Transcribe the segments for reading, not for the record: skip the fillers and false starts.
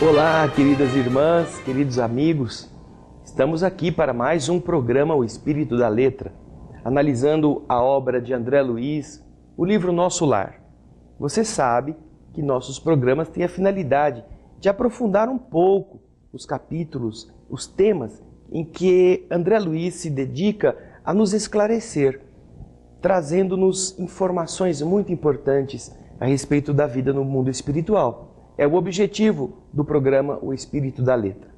Olá, queridas irmãs, queridos amigos. Estamos aqui para mais um programa O Espírito da Letra, analisando a obra de André Luiz, o livro Nosso Lar. Você sabe que nossos programas têm a finalidade de aprofundar um pouco os capítulos, os temas em que André Luiz se dedica a nos esclarecer, trazendo-nos informações muito importantes a respeito da vida no mundo espiritual. É o objetivo do programa O Espírito da Letra.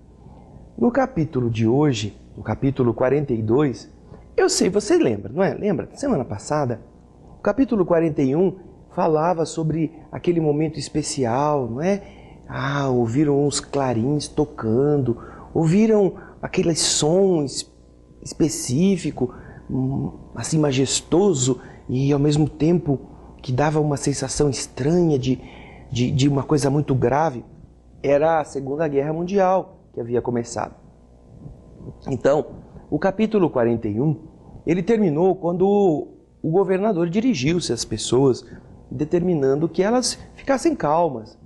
No capítulo de hoje, no capítulo 42, eu sei, você lembra, não é? Lembra? Semana passada, o capítulo 41 falava sobre aquele momento especial, não é? Ouviram uns clarins tocando, ouviram aquele som específico, assim majestoso e ao mesmo tempo que dava uma sensação estranha de uma coisa muito grave. Era a Segunda Guerra Mundial que havia começado. Então, o capítulo 41, ele terminou quando o governador dirigiu-se às pessoas, determinando que elas ficassem calmas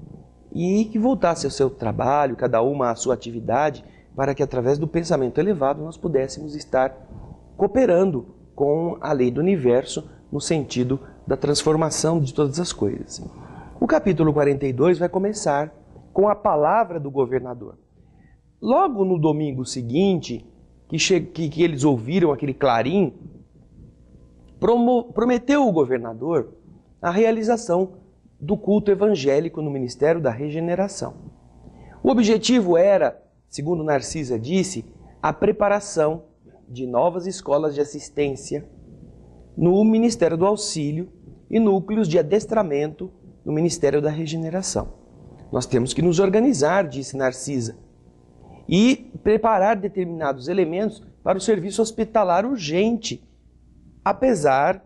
e que voltassem ao seu trabalho, cada uma à sua atividade, para que através do pensamento elevado nós pudéssemos estar cooperando com a lei do universo no sentido da transformação de todas as coisas. O capítulo 42 vai começar com a palavra do governador. Logo no domingo seguinte, que eles ouviram aquele clarim, prometeu o governador a realização do culto evangélico no Ministério da Regeneração. O objetivo era, segundo Narcisa disse, a preparação de novas escolas de assistência no Ministério do Auxílio e núcleos de adestramento no Ministério da Regeneração. Nós temos que nos organizar, disse Narcisa, e preparar determinados elementos para o serviço hospitalar urgente, apesar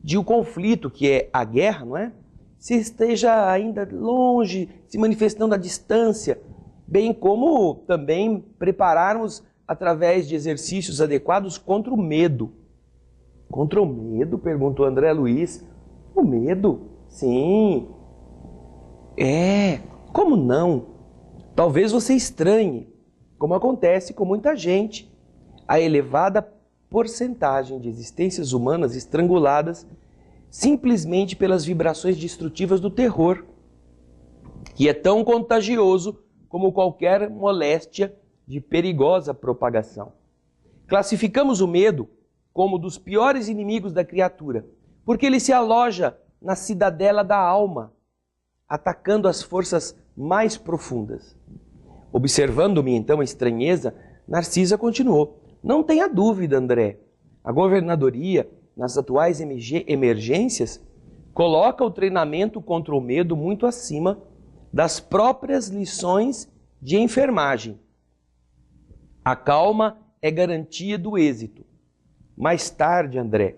de o conflito, que é a guerra, não é? Se esteja ainda longe, se manifestando à distância, bem como também prepararmos através de exercícios adequados contra o medo. Contra o medo? Perguntou André Luiz. O medo? Sim. Como não? Talvez você estranhe, como acontece com muita gente, a elevada porcentagem de existências humanas estranguladas simplesmente pelas vibrações destrutivas do terror, que é tão contagioso como qualquer moléstia de perigosa propagação. Classificamos o medo como dos piores inimigos da criatura, porque ele se aloja na cidadela da alma, atacando as forças mais profundas. Observando-me então a estranheza, Narcisa continuou. Não tenha dúvida, André. A governadoria, nas atuais emergências, coloca o treinamento contra o medo muito acima das próprias lições de enfermagem. A calma é garantia do êxito. Mais tarde, André,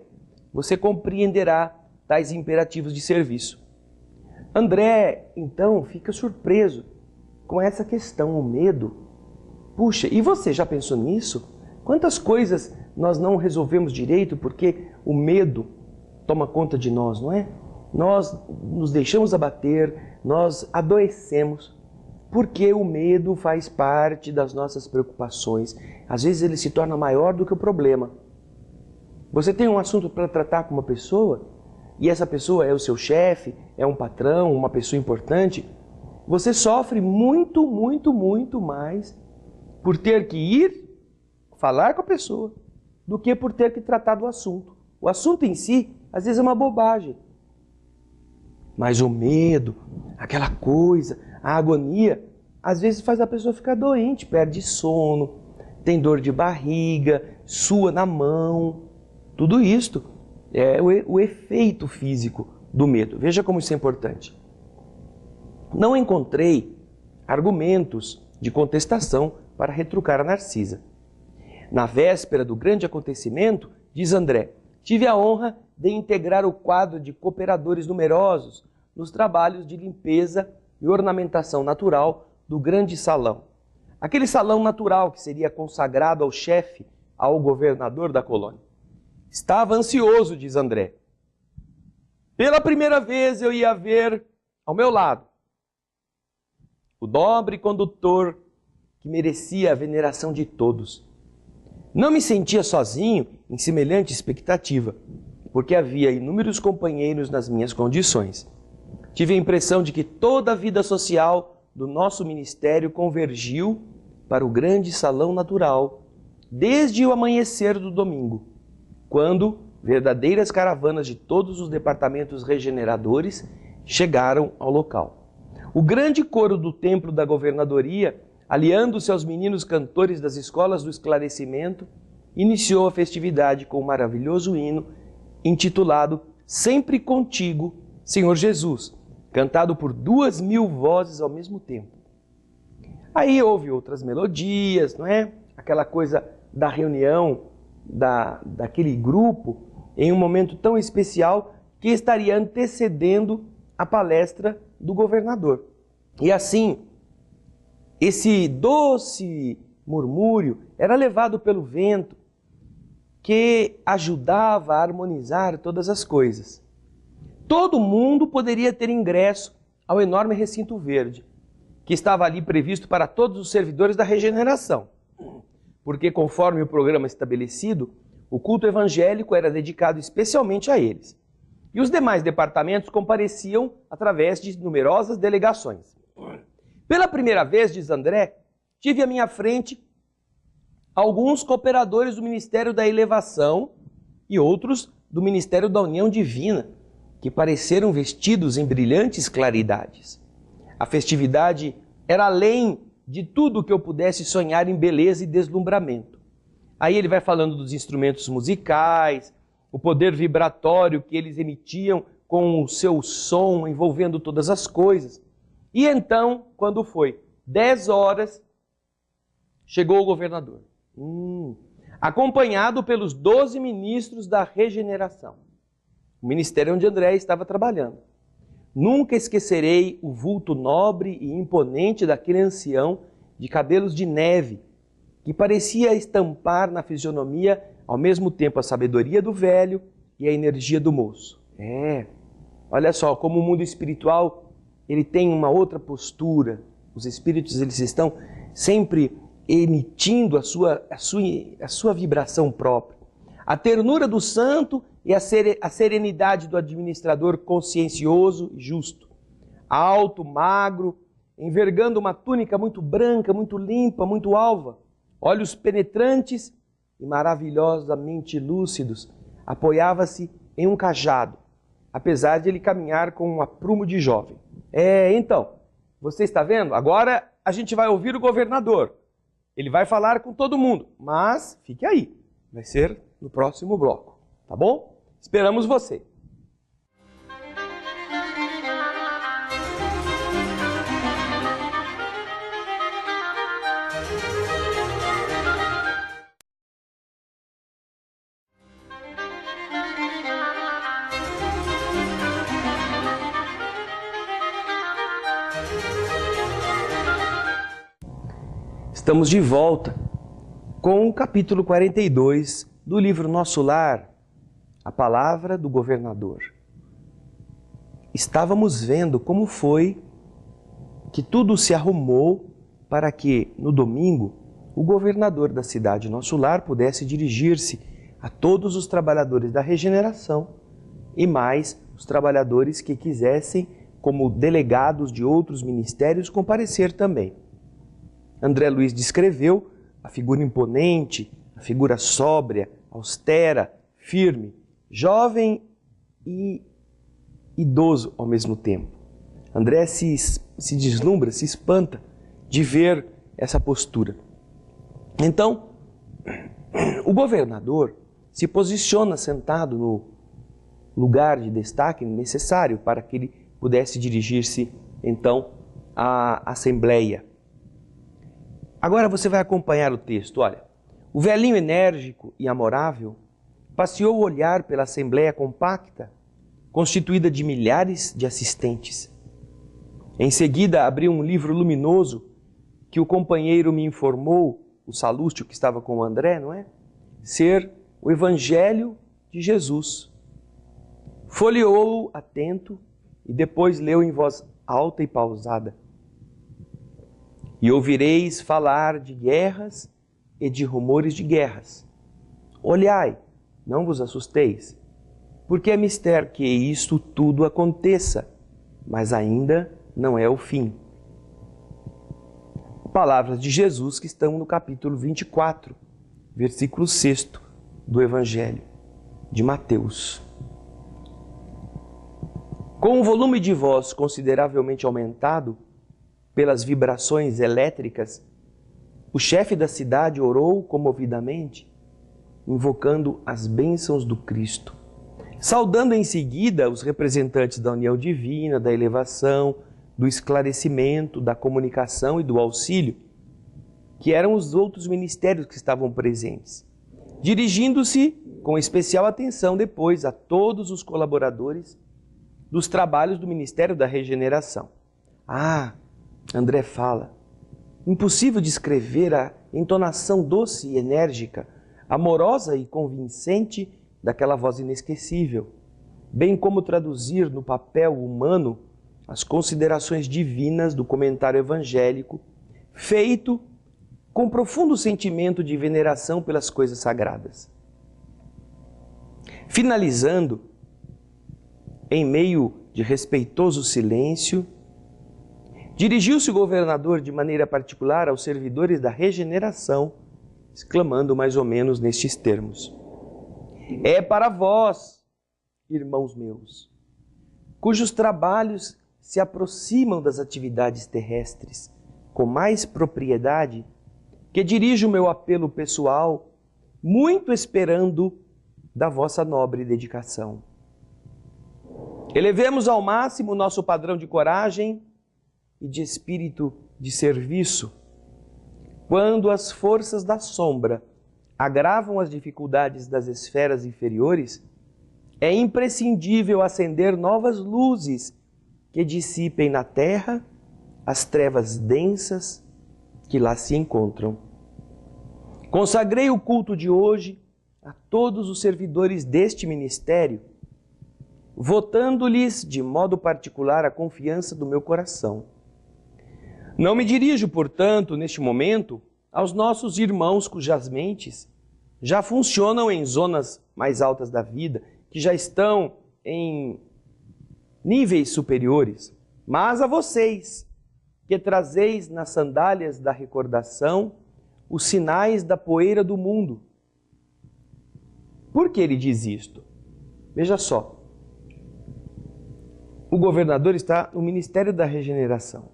você compreenderá tais imperativos de serviço. André, então, fica surpreso com essa questão, o medo. Puxa, e você já pensou nisso? Quantas coisas nós não resolvemos direito porque o medo toma conta de nós, não é? Nós nos deixamos abater, nós adoecemos, porque o medo faz parte das nossas preocupações. Às vezes ele se torna maior do que o problema. Você tem um assunto para tratar com uma pessoa, e essa pessoa é o seu chefe, é um patrão, uma pessoa importante, você sofre muito, muito, muito mais por ter que ir falar com a pessoa do que por ter que tratar do assunto. O assunto em si, às vezes, é uma bobagem. Mas o medo, aquela coisa, a agonia, às vezes faz a pessoa ficar doente, perde sono, tem dor de barriga, sua na mão. Tudo isto é o efeito físico do medo. Veja como isso é importante. Não encontrei argumentos de contestação para retrucar a Narcisa. Na véspera do grande acontecimento, diz André, tive a honra de integrar o quadro de cooperadores numerosos nos trabalhos de limpeza e ornamentação natural do grande salão. Aquele salão natural que seria consagrado ao chefe, ao governador da colônia. Estava ansioso, diz André. Pela primeira vez eu ia ver ao meu lado o nobre condutor que merecia a veneração de todos. Não me sentia sozinho em semelhante expectativa, porque havia inúmeros companheiros nas minhas condições. Tive a impressão de que toda a vida social do nosso ministério convergiu para o grande salão natural, desde o amanhecer do domingo, quando verdadeiras caravanas de todos os departamentos regeneradores chegaram ao local. O grande coro do templo da governadoria, aliando-se aos meninos cantores das escolas do esclarecimento, iniciou a festividade com um maravilhoso hino intitulado Sempre Contigo, Senhor Jesus, cantado por 2.000 vozes ao mesmo tempo. Aí houve outras melodias, não é? Aquela coisa da reunião daquele grupo em um momento tão especial que estaria antecedendo a palestra do governador. E assim, esse doce murmúrio era levado pelo vento que ajudava a harmonizar todas as coisas. Todo mundo poderia ter ingresso ao enorme recinto verde, que estava ali previsto para todos os servidores da regeneração. Porque, conforme o programa estabelecido, o culto evangélico era dedicado especialmente a eles. E os demais departamentos compareciam através de numerosas delegações. Pela primeira vez, diz André, tive à minha frente alguns cooperadores do Ministério da Elevação e outros do Ministério da União Divina, que pareceram vestidos em brilhantes claridades. A festividade era além de tudo que eu pudesse sonhar em beleza e deslumbramento. Aí ele vai falando dos instrumentos musicais, o poder vibratório que eles emitiam com o seu som envolvendo todas as coisas. E então, quando foi 10 horas, chegou o governador, acompanhado pelos 12 ministros da regeneração. O ministério onde André estava trabalhando. Nunca esquecerei o vulto nobre e imponente daquele ancião de cabelos de neve, que parecia estampar na fisionomia ao mesmo tempo a sabedoria do velho e a energia do moço. Olha só, como o mundo espiritual ele tem uma outra postura. Os espíritos eles estão sempre emitindo a sua vibração própria. A ternura do santo e a serenidade do administrador consciencioso e justo. Alto, magro, envergando uma túnica muito branca, muito limpa, muito alva. Olhos penetrantes e maravilhosamente lúcidos. Apoiava-se em um cajado, apesar de ele caminhar com um aprumo de jovem. Então, você está vendo? Agora a gente vai ouvir o governador. Ele vai falar com todo mundo, mas fique aí. Vai ser no próximo bloco, tá bom? Esperamos você. Estamos de volta com o capítulo 42 do livro Nosso Lar, a palavra do governador. Estávamos vendo como foi que tudo se arrumou para que, no domingo, o governador da cidade Nosso Lar pudesse dirigir-se a todos os trabalhadores da regeneração e mais os trabalhadores que quisessem, como delegados de outros ministérios, comparecer também. André Luiz descreveu a figura imponente, a figura sóbria, austera, firme, jovem e idoso ao mesmo tempo. André se deslumbra, se espanta de ver essa postura. Então, o governador se posiciona sentado no lugar de destaque necessário para que ele pudesse dirigir-se, então, à Assembleia. Agora você vai acompanhar o texto, olha. O velhinho enérgico e amorável passeou o olhar pela assembleia compacta, constituída de milhares de assistentes. Em seguida, abriu um livro luminoso que o companheiro me informou, o Salúcio que estava com o André, não é? Ser o Evangelho de Jesus. Folheou-o atento e depois leu em voz alta e pausada. E ouvireis falar de guerras e de rumores de guerras. Olhai, não vos assusteis, porque é mister que isto tudo aconteça, mas ainda não é o fim. Palavras de Jesus que estão no capítulo 24, versículo 6 do Evangelho de Mateus. Com o volume de voz consideravelmente aumentado pelas vibrações elétricas, o chefe da cidade orou comovidamente, invocando as bênçãos do Cristo, saudando em seguida os representantes da união divina, da elevação, do esclarecimento, da comunicação e do auxílio, que eram os outros ministérios que estavam presentes, dirigindo-se com especial atenção depois a todos os colaboradores dos trabalhos do Ministério da Regeneração. Ah, André fala, impossível descrever a entonação doce e enérgica, amorosa e convincente daquela voz inesquecível, bem como traduzir no papel humano as considerações divinas do comentário evangélico, feito com profundo sentimento de veneração pelas coisas sagradas. Finalizando, em meio de respeitoso silêncio, dirigiu-se o governador de maneira particular aos servidores da regeneração, exclamando mais ou menos nestes termos: é para vós, irmãos meus, cujos trabalhos se aproximam das atividades terrestres com mais propriedade, que dirijo o meu apelo pessoal, muito esperando da vossa nobre dedicação. Elevemos ao máximo o nosso padrão de coragem e de espírito de serviço. Quando as forças da sombra agravam as dificuldades das esferas inferiores, é imprescindível acender novas luzes que dissipem na terra as trevas densas que lá se encontram. Consagrei o culto de hoje a todos os servidores deste ministério, votando-lhes de modo particular a confiança do meu coração. Não me dirijo, portanto, neste momento, aos nossos irmãos cujas mentes já funcionam em zonas mais altas da vida, que já estão em níveis superiores, mas a vocês, que trazeis nas sandálias da recordação os sinais da poeira do mundo. Por que ele diz isto? Veja só. O governador está no Ministério da Regeneração.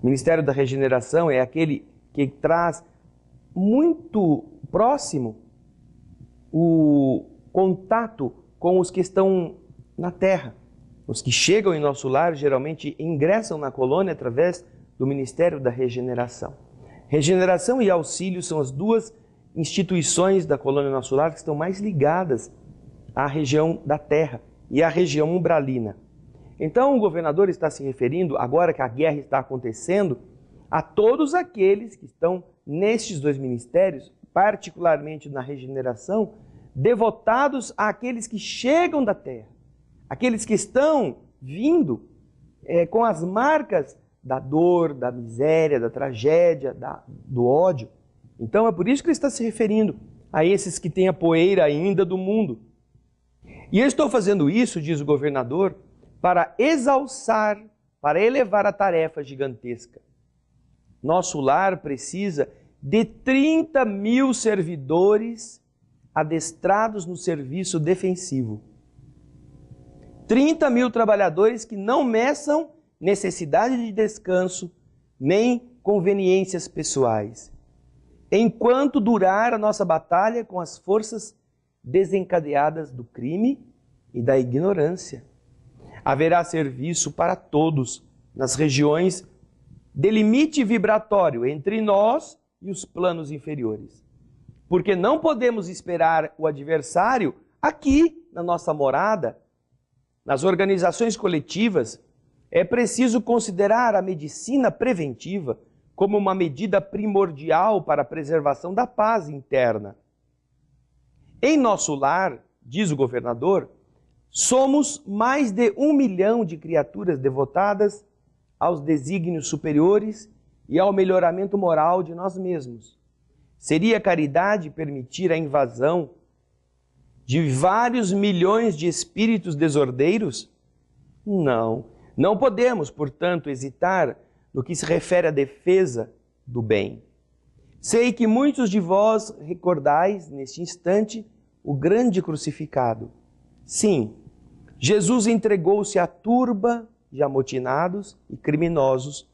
O Ministério da Regeneração é aquele que traz muito próximo o contato com os que estão na terra. Os que chegam em nosso lar geralmente ingressam na colônia através do Ministério da Regeneração. Regeneração e auxílio são as duas instituições da colônia Nosso Lar que estão mais ligadas à região da terra e à região umbralina. Então o governador está se referindo, agora que a guerra está acontecendo, a todos aqueles que estão nestes dois ministérios, particularmente na regeneração, devotados àqueles que chegam da terra, aqueles que estão vindo com as marcas da dor, da miséria, da tragédia, do ódio. Então é por isso que ele está se referindo a esses que têm a poeira ainda do mundo. E eu estou fazendo isso, diz o governador, para exalçar, para elevar a tarefa gigantesca. Nosso lar precisa de 30 mil servidores adestrados no serviço defensivo. 30 mil trabalhadores que não meçam necessidade de descanso nem conveniências pessoais, enquanto durar a nossa batalha com as forças desencadeadas do crime e da ignorância. Haverá serviço para todos nas regiões de limite vibratório entre nós e os planos inferiores. Porque não podemos esperar o adversário aqui na nossa morada. Nas organizações coletivas, é preciso considerar a medicina preventiva como uma medida primordial para a preservação da paz interna. Em nosso lar, diz o governador, somos mais de 1 milhão de criaturas devotadas aos desígnios superiores e ao melhoramento moral de nós mesmos. Seria caridade permitir a invasão de vários milhões de espíritos desordeiros? Não. Não podemos, portanto, hesitar no que se refere à defesa do bem. Sei que muitos de vós recordais, neste instante, o grande crucificado. Sim, Jesus entregou-se à turba de amotinados e criminosos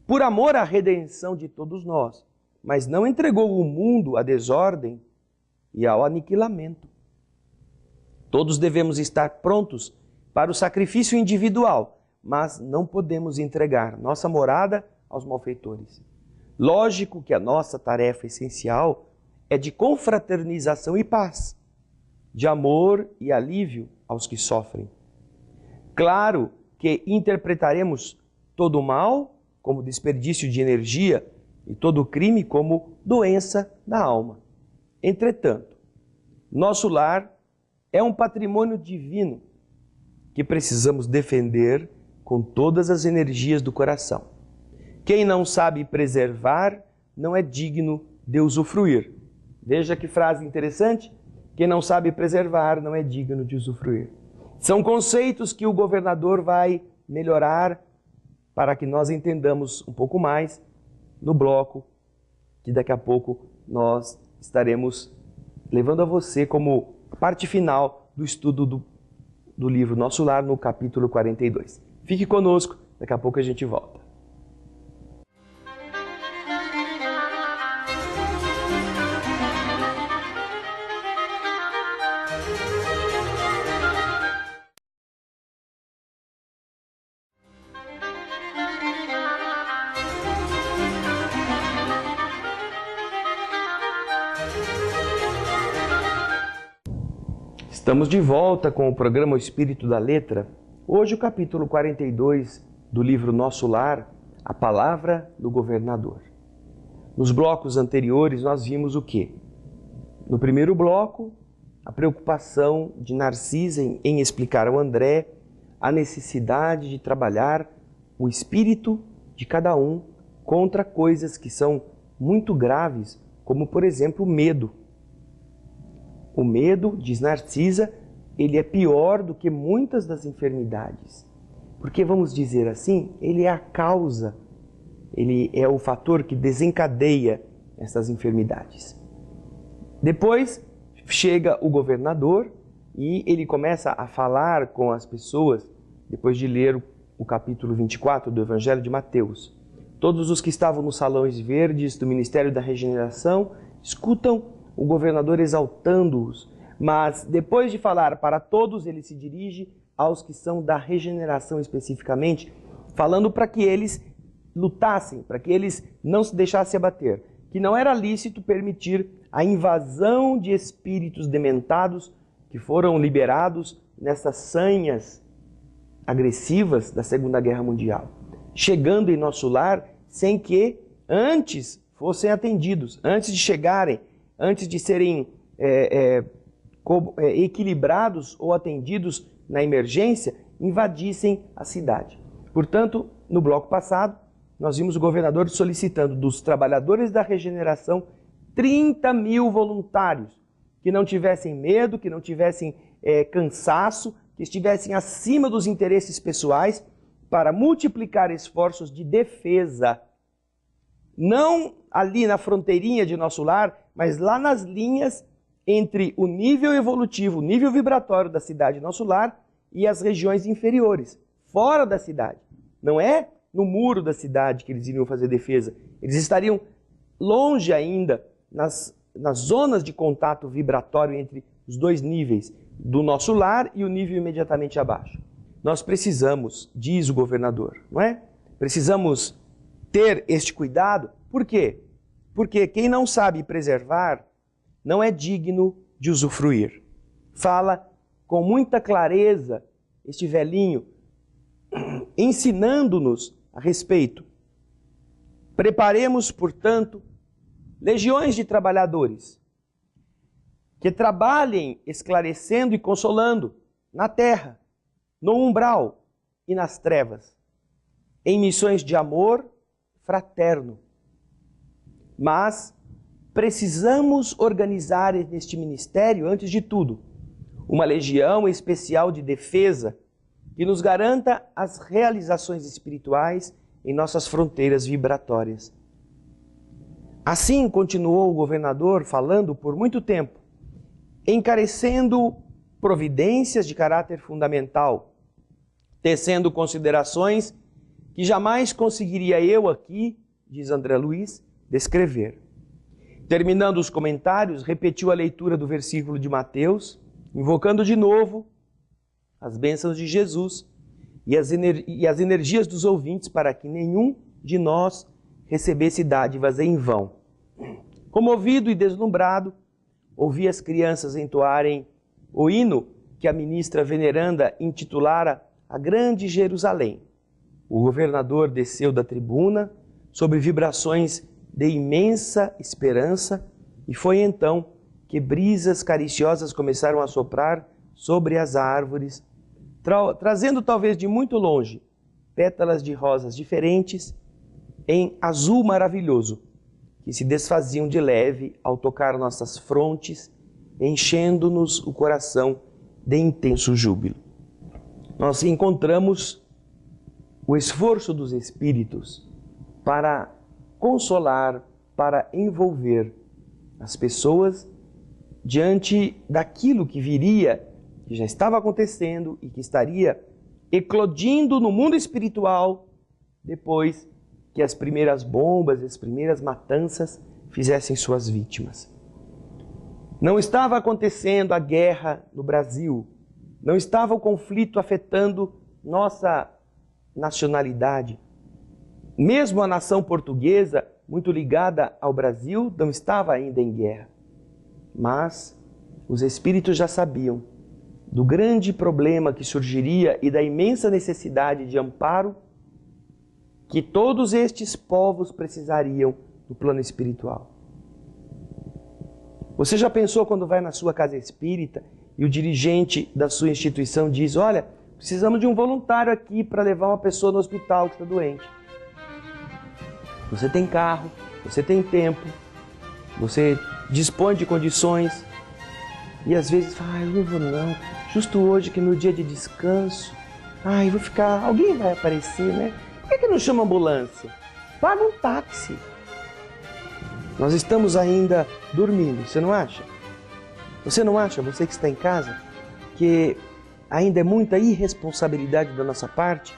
por amor à redenção de todos nós, mas não entregou o mundo à desordem e ao aniquilamento. Todos devemos estar prontos para o sacrifício individual, mas não podemos entregar nossa morada aos malfeitores. Lógico que a nossa tarefa essencial é de confraternização e paz, de amor e alívio aos que sofrem. Claro que interpretaremos todo o mal como desperdício de energia e todo o crime como doença da alma. Entretanto, nosso lar é um patrimônio divino que precisamos defender com todas as energias do coração. Quem não sabe preservar não é digno de usufruir. Veja que frase interessante. Quem não sabe preservar não é digno de usufruir. São conceitos que o governador vai melhorar para que nós entendamos um pouco mais no bloco que daqui a pouco nós estaremos levando a você como parte final do estudo do livro Nosso Lar, no capítulo 42. Fique conosco, daqui a pouco a gente volta. Estamos de volta com o programa O Espírito da Letra. Hoje o capítulo 42 do livro Nosso Lar, a Palavra do Governador. Nos blocos anteriores nós vimos o quê? No primeiro bloco, a preocupação de Narcisa em explicar ao André a necessidade de trabalhar o espírito de cada um contra coisas que são muito graves, como por exemplo o medo. O medo, diz Narcisa, ele é pior do que muitas das enfermidades. Porque, vamos dizer assim, ele é a causa, ele é o fator que desencadeia essas enfermidades. Depois chega o governador e ele começa a falar com as pessoas, depois de ler o capítulo 24 do Evangelho de Mateus. Todos os que estavam nos salões verdes do Ministério da Regeneração escutam o governador exaltando-os, mas depois de falar para todos, ele se dirige aos que são da regeneração especificamente, falando para que eles lutassem, para que eles não se deixassem abater, que não era lícito permitir a invasão de espíritos dementados que foram liberados nessas sanhas agressivas da Segunda Guerra Mundial, chegando em nosso lar sem que antes fossem atendidos, antes de chegarem, antes de serem equilibrados ou atendidos na emergência, invadissem a cidade. Portanto, no bloco passado, nós vimos o governador solicitando dos trabalhadores da regeneração 30 mil voluntários, que não tivessem medo, que não tivessem cansaço, que estivessem acima dos interesses pessoais, para multiplicar esforços de defesa, não ali na fronteirinha de nosso lar, mas lá nas linhas entre o nível evolutivo, o nível vibratório da cidade Nosso Lar e as regiões inferiores, fora da cidade. Não é no muro da cidade que eles iriam fazer defesa. Eles estariam longe ainda nas zonas de contato vibratório entre os dois níveis, do nosso lar e o nível imediatamente abaixo. Nós precisamos, diz o governador, não é? Precisamos ter este cuidado. Por quê? Porque quem não sabe preservar não é digno de usufruir. Fala com muita clareza este velhinho, ensinando-nos a respeito. Preparemos, portanto, legiões de trabalhadores que trabalhem esclarecendo e consolando na terra, no umbral e nas trevas, em missões de amor, fraterno. Mas precisamos organizar neste ministério, antes de tudo, uma legião especial de defesa que nos garanta as realizações espirituais em nossas fronteiras vibratórias. Assim continuou o governador falando por muito tempo, encarecendo providências de caráter fundamental, tecendo considerações que jamais conseguiria eu aqui, diz André Luiz, descrever. Terminando os comentários, repetiu a leitura do versículo de Mateus, invocando de novo as bênçãos de Jesus e as energias dos ouvintes para que nenhum de nós recebesse dádivas em vão. Comovido e deslumbrado, ouvi as crianças entoarem o hino que a ministra veneranda intitulara A Grande Jerusalém. O governador desceu da tribuna sob vibrações de imensa esperança e foi então que brisas cariciosas começaram a soprar sobre as árvores, trazendo talvez de muito longe pétalas de rosas diferentes em azul maravilhoso, que se desfaziam de leve ao tocar nossas frontes, enchendo-nos o coração de intenso júbilo. Nós encontramos o esforço dos Espíritos para consolar, para envolver as pessoas diante daquilo que viria, que já estava acontecendo e que estaria eclodindo no mundo espiritual depois que as primeiras bombas, as primeiras matanças fizessem suas vítimas. Não estava acontecendo a guerra no Brasil, não estava o conflito afetando nossa nacionalidade. Mesmo a nação portuguesa, muito ligada ao Brasil, não estava ainda em guerra. Mas os espíritos já sabiam do grande problema que surgiria e da imensa necessidade de amparo que todos estes povos precisariam no plano espiritual. Você já pensou quando vai na sua casa espírita e o dirigente da sua instituição diz: olha, precisamos de um voluntário aqui para levar uma pessoa no hospital que está doente. Você tem carro, você tem tempo, você dispõe de condições e às vezes fala: eu não vou não, justo hoje que é meu dia de descanso, vou ficar, alguém vai aparecer, né? Por que não chama ambulância? Paga um táxi. Nós estamos ainda dormindo, você não acha? Você não acha, você que está em casa, que ainda é muita irresponsabilidade da nossa parte?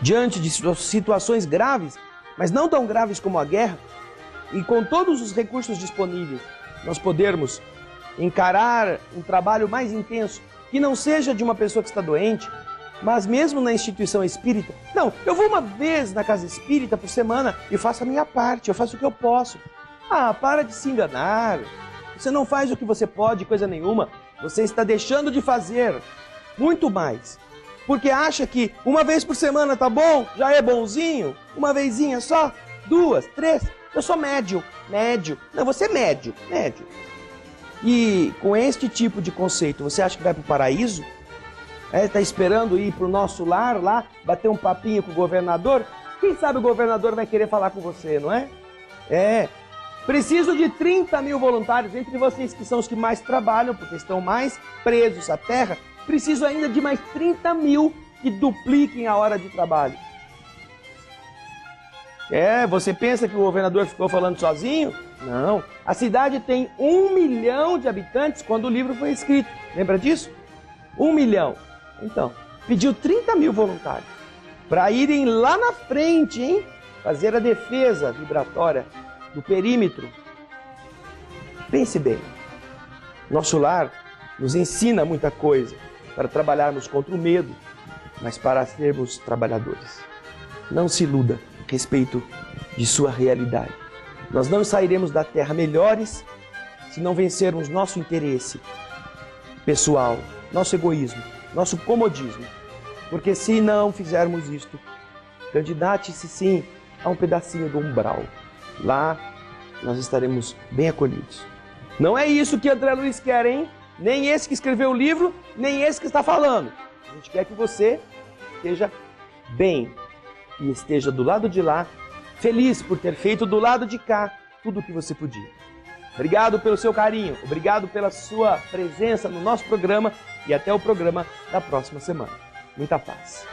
Diante de situações graves, mas não tão graves como a guerra, e com todos os recursos disponíveis, nós podermos encarar um trabalho mais intenso, que não seja de uma pessoa que está doente, mas mesmo na instituição espírita. Não, eu vou uma vez na casa espírita por semana e faço a minha parte, eu faço o que eu posso. Para de se enganar. Você não faz o que você pode, coisa nenhuma. Você está deixando de fazer muito mais. Porque acha que uma vez por semana tá bom, já é bonzinho, uma vezinha só, 2, 3, eu sou médio. Não, você é médio. E com este tipo de conceito, você acha que vai para o paraíso? Está esperando ir para o nosso lar lá, bater um papinho com o governador? Quem sabe o governador vai querer falar com você, não é? Preciso de 30 mil voluntários, entre vocês que são os que mais trabalham, porque estão mais presos à terra. Preciso ainda de mais 30 mil que dupliquem a hora de trabalho. Você pensa que o governador ficou falando sozinho? Não. A cidade tem 1 milhão de habitantes quando o livro foi escrito. Lembra disso? 1 milhão. Então, pediu 30 mil voluntários para irem lá na frente, hein? Fazer a defesa vibratória do perímetro. Pense bem. Nosso lar nos ensina muita coisa para trabalharmos contra o medo, mas para sermos trabalhadores. Não se iluda a respeito de sua realidade. Nós não sairemos da terra melhores se não vencermos nosso interesse pessoal, nosso egoísmo, nosso comodismo. Porque se não fizermos isto, candidate-se sim a um pedacinho do umbral. Lá nós estaremos bem acolhidos. Não é isso que André Luiz quer, hein? Nem esse que escreveu o livro, nem esse que está falando. A gente quer que você esteja bem, e esteja do lado de lá, feliz por ter feito do lado de cá tudo o que você podia. Obrigado pelo seu carinho, obrigado pela sua presença no nosso programa e até o programa da próxima semana. Muita paz.